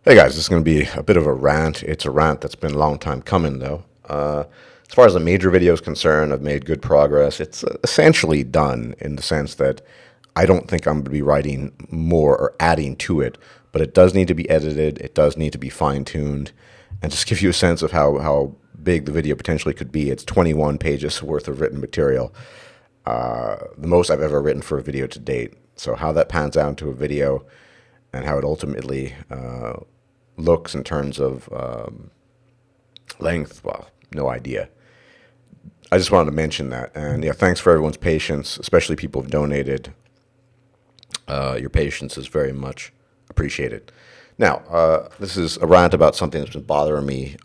Hey guys, this is going to be a bit of a rant. It's a rant that's been a long time coming, though. As far as the major video is concerned, I've made good progress. It's essentially done in the sense that I don't think I'm going to be writing more or adding to it, but it does need to be edited. It does need to be fine-tuned. And just give you a sense of how big the video potentially could be, it's 21 pages worth of written material, the most I've ever written for a video to date. So how that pans out into a video and how it ultimately looks in terms of length, well, no idea. I just wanted to mention that. And yeah, thanks for everyone's patience, especially people who've donated. Your patience is very much appreciated. Now, this is a rant about something that's been bothering me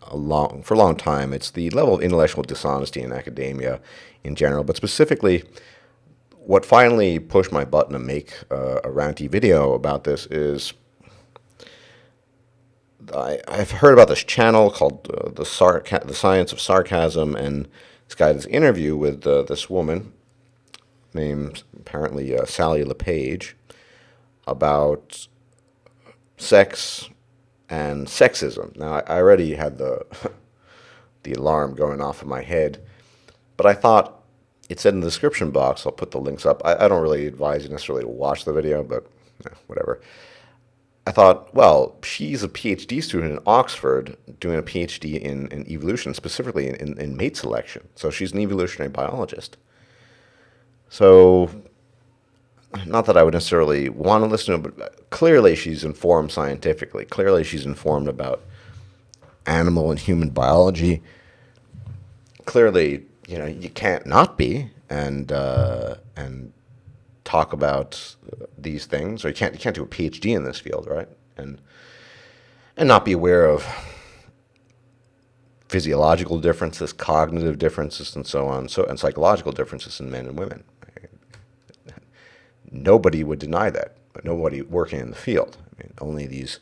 for a long time. It's the level of intellectual dishonesty in academia in general, but specifically what finally pushed my button to make a ranty video about this is I've heard about this channel called the Science of Sarcasm, and this guy had this interview with this woman named apparently Sally LePage about sex and sexism. Now, I already had the the alarm going off in my head, but I thought it said in the description box, I'll put the links up. I don't really advise you necessarily to watch the video, but whatever. I thought, well, she's a PhD student in Oxford doing a PhD in evolution, specifically in mate selection. So she's an evolutionary biologist. So, not that I would necessarily want to listen to her, but clearly she's informed scientifically. Clearly she's informed about animal and human biology. Clearly, you can't not be and talk about these things, or you can't do a PhD in this field, right? And not be aware of physiological differences, cognitive differences, and so on, and psychological differences in men and women. Nobody would deny that. Nobody working in the field. I mean, only these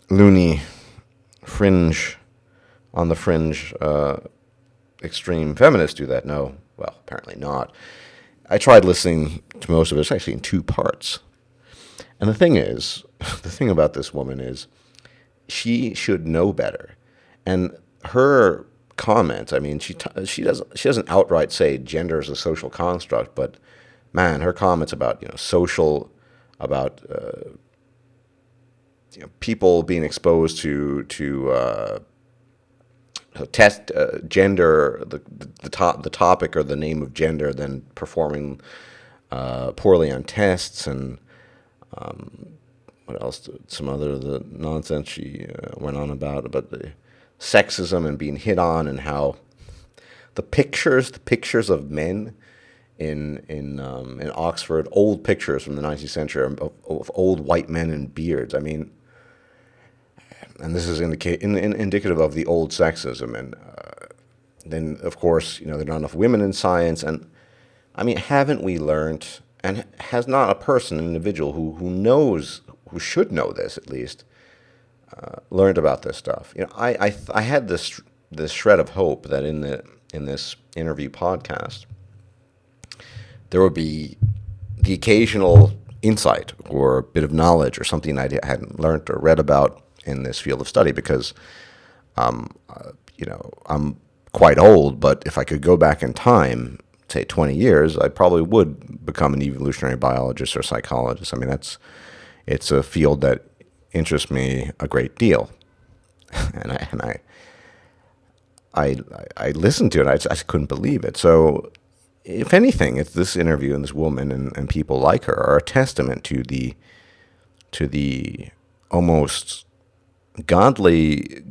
loony on the fringe extreme feminists do that. No, well, apparently not. I tried listening to most of it. It's actually in two parts. And the thing about this woman is she should know better. And her comments, I mean, she doesn't outright say gender is a social construct, but man, her comments about about people being exposed to test gender, the topic or the name of gender, then performing poorly on tests, and what else? Some other the nonsense she went on about the sexism and being hit on, and how the pictures of men in Oxford, old pictures from the 19th century of old white men in beards. I mean, and this is indicative of the old sexism. And then, of course, there are not enough women in science. And I mean, haven't we learned, and has not a person, an individual who should know this at least, learned about this stuff? I had this shred of hope that in this interview podcast, there would be the occasional insight or a bit of knowledge or something I hadn't learned or read about in this field of study, because, I'm quite old, but if I could go back in time, say 20 years, I probably would become an evolutionary biologist or psychologist. I mean, it's a field that interests me a great deal. And I listened to it. I just couldn't believe it. So, if anything, it's this interview and this woman and people like her are a testament to the almost godly,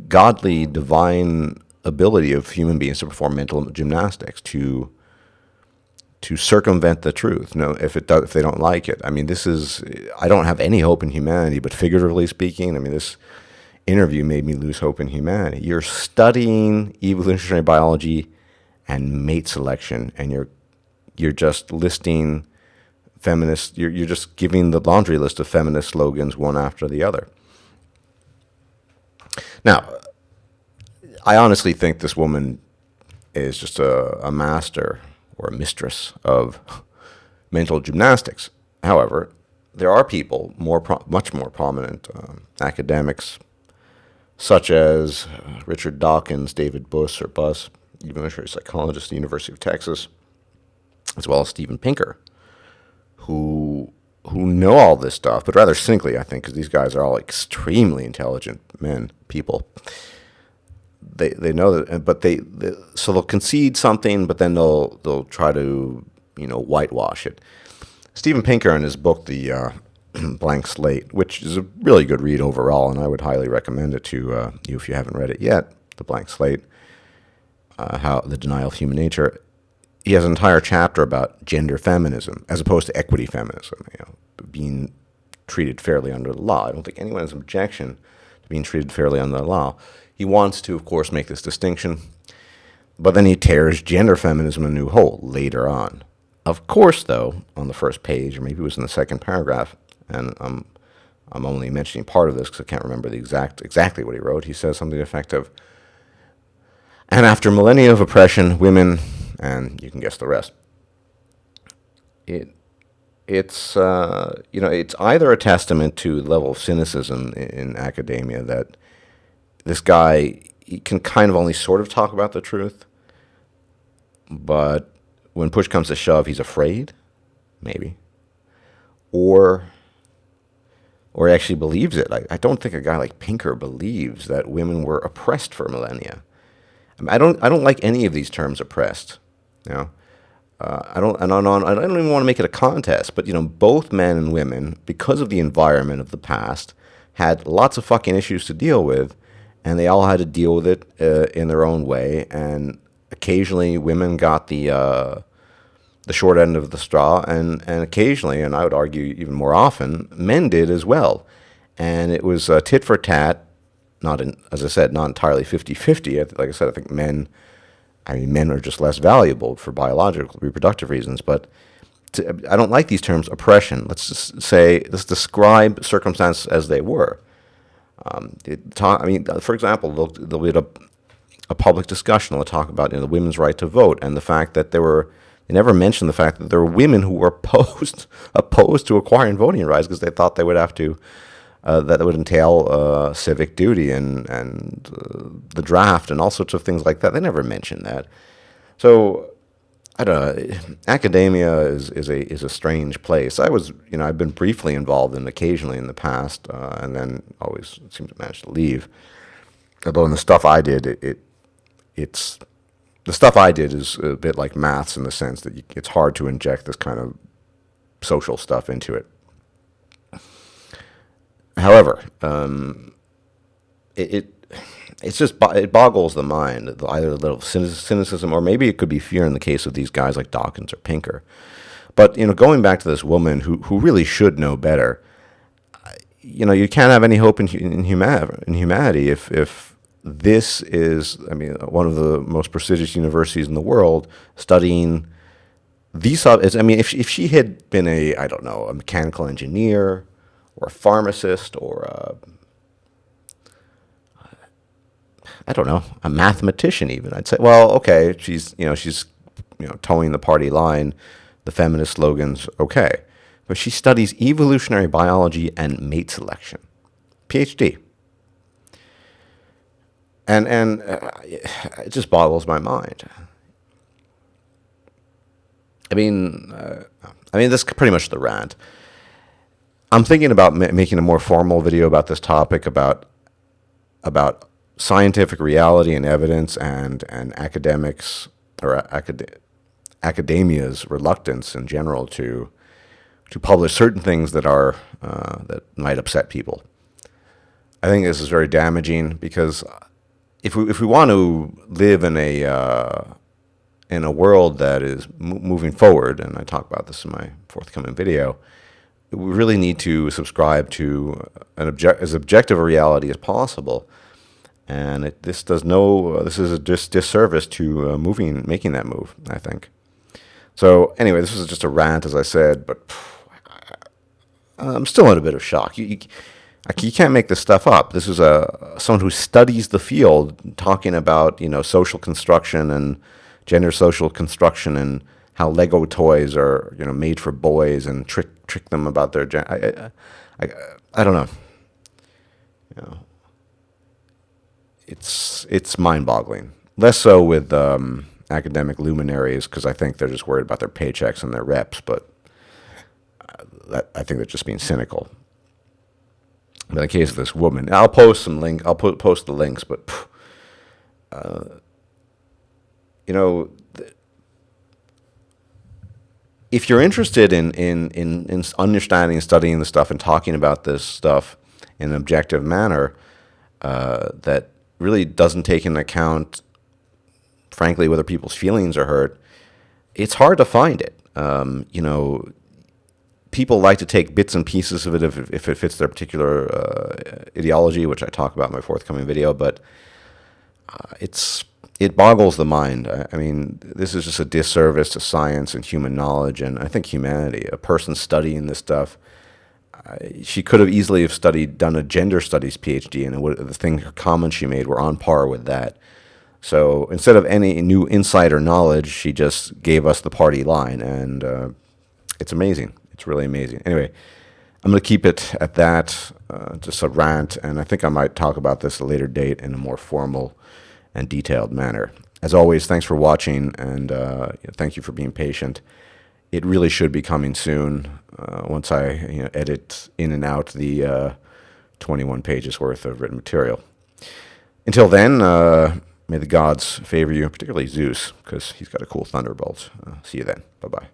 divine ability of human beings to perform mental gymnastics to circumvent the truth. If they don't like it. I mean, I don't have any hope in humanity, but figuratively speaking, I mean, this interview made me lose hope in humanity. You're studying evolutionary biology and mate selection, and you're just listing feminist. You're just giving the laundry list of feminist slogans one after the other. Now, I honestly think this woman is just a master or a mistress of mental gymnastics. However, there are people, much more prominent academics, such as Richard Dawkins, David Buss, or Buss, evolutionary psychologist at the University of Texas, as well as Steven Pinker, who know all this stuff, but rather cynically, I think, because these guys are all extremely intelligent people. They know that, but so they'll concede something, but then they'll try to whitewash it. Steven Pinker, in his book The Blank Slate, which is a really good read overall, and I would highly recommend it to you if you haven't read it yet. The Blank Slate, how the denial of human nature. He has an entire chapter about gender feminism as opposed to equity feminism, being treated fairly under the law. I don't think anyone has an objection to being treated fairly under the law. He wants to, of course, make this distinction, but then he tears gender feminism a new hole later on. Of course, though, on the first page, or maybe it was in the second paragraph, and I'm only mentioning part of this because I can't remember exactly what he wrote. He says something effective. And after millennia of oppression, women, and you can guess the rest. It's either a testament to the level of cynicism in academia that this guy, he can kind of only sort of talk about the truth, but when push comes to shove, he's afraid, maybe, or he actually believes it. I don't think a guy like Pinker believes that women were oppressed for millennia. I don't like any of these terms, oppressed. I don't even want to make it a contest, but both men and women, because of the environment of the past, had lots of fucking issues to deal with, and they all had to deal with it in their own way. And occasionally, women got the short end of the straw, and occasionally, and I would argue even more often, men did as well. And it was tit for tat. As I said, not entirely 50-50. Like I said, I think men are just less valuable for biological, reproductive reasons. But I don't like these terms, oppression. Let's describe circumstances as they were. For example, there'll be a public discussion. They'll talk about the women's right to vote and the fact that they never mentioned the fact that there were women who were opposed to acquiring voting rights because they thought they would have to. That would entail civic duty and the draft and all sorts of things like that. They never mentioned that. So I don't know. Academia is a strange place. I've been briefly involved in occasionally in the past, and then always seemed to manage to leave. Although in the stuff I did, the stuff I did is a bit like maths in the sense that it's hard to inject this kind of social stuff into it. However, it boggles the mind, either a little cynicism, or maybe it could be fear in the case of these guys like Dawkins or Pinker. But going back to this woman who really should know better, you can't have any hope in humanity if this is, one of the most prestigious universities in the world studying these subjects. If she had been a mechanical engineer, or a pharmacist, or a mathematician even, I'd say, well, okay, she's towing the party line, the feminist slogans, okay. But she studies evolutionary biology and mate selection, PhD. And it just boggles my mind. This is pretty much the rant. I'm thinking about making a more formal video about this topic, about scientific reality and evidence, and academics or academia's reluctance in general to publish certain things that might upset people. I think this is very damaging because if we want to live in a world that is moving forward, and I talk about this in my forthcoming video, we really need to subscribe to as objective a reality as possible, and this is a disservice to making that move, I think. So anyway, this is just a rant, as I said, but I'm still in a bit of shock. You can't make this stuff up. This is someone who studies the field talking about social construction and gender social construction and how Lego toys are, made for boys and trick them about their I don't know. You know, it's mind-boggling. Less so with academic luminaries, because I think they're just worried about their paychecks and their reps. But I think they're just being cynical. But in the case of this woman, I'll post some link. I'll post the links. But you know, if you're interested in understanding and studying the stuff and talking about this stuff in an objective manner, that really doesn't take into account, frankly, whether people's feelings are hurt, it's hard to find it. People like to take bits and pieces of it if it fits their particular ideology, which I talk about in my forthcoming video, but it boggles the mind. I mean, this is just a disservice to science and human knowledge, and I think humanity. A person studying this stuff, she could have easily done a gender studies PhD, and her comments she made were on par with that. So instead of any new insight or knowledge, she just gave us the party line, and it's amazing. It's really amazing. Anyway, I'm going to keep it at that, just a rant, and I think I might talk about this at a later date in a more formal and detailed manner. As always, thanks for watching, and thank you for being patient. It really should be coming soon once I edit in and out the 21 pages worth of written material. Until then, may the gods favor you, particularly Zeus, because he's got a cool thunderbolt. See you then. Bye-bye.